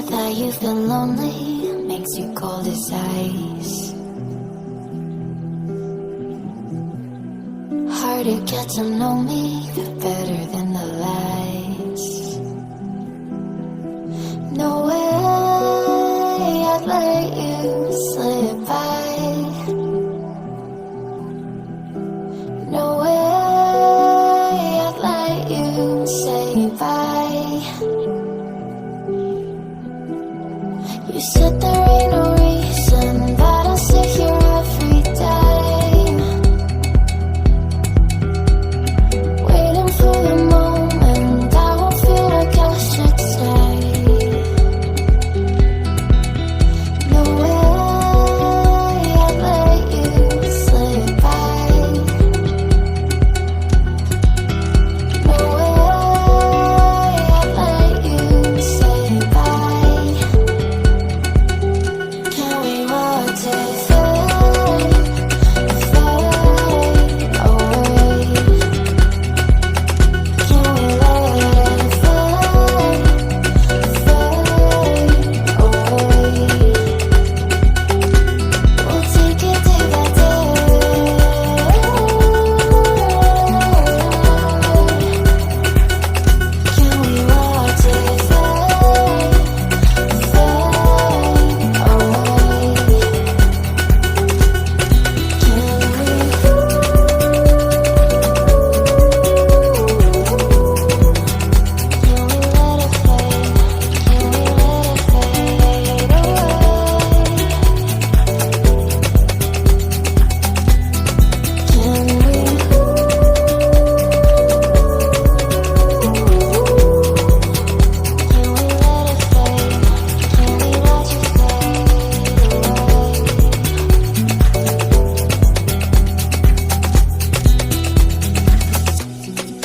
said that you've been lonely, makes you cold as ice. Hard to get to know me, but better than the lies. No way I'd let you slip by. No way I'd let you say bye. You said there ain't no reason, but I'll sit here every day, waiting for the moment I won't feel like I should stay. No way I'd let you slip by. No way I'd let you say bye. Can we watch it fade, fade away? Can we let it fade, fade away? We'll take it day by day. Can we watch it fade, fade away?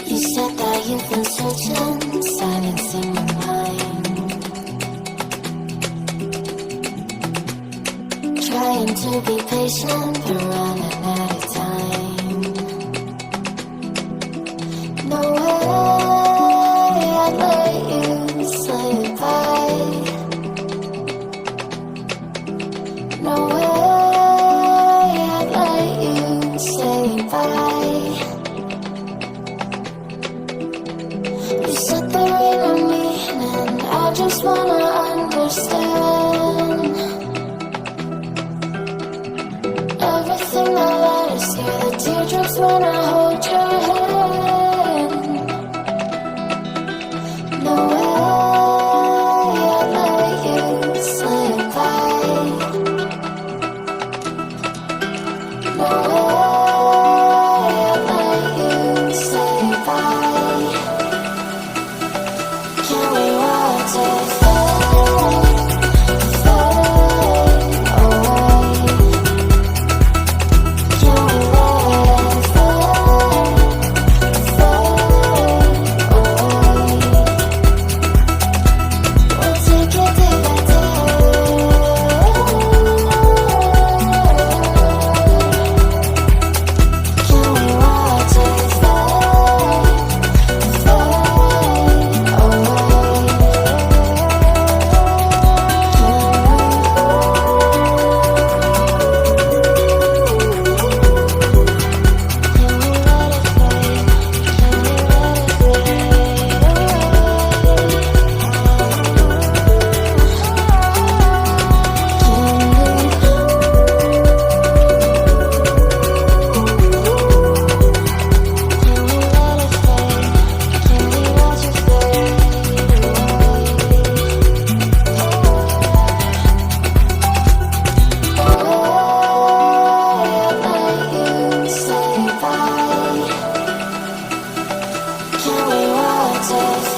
You said that you've been searching, silence in your mind, trying to be patient, but running out of time. No way I'd let you slip by. No way I'd let you say bye. You said there ain't no meaning, I just wanna understand everything that led us here, the teardrops when I hold your hand. No way I'd let you slip by. No way I'd let you say bye. Can we watch it fade, fade away? Can we let it fade, fade away? We'll take it day by day. Can we watch it fade, fade away? Can we watch it?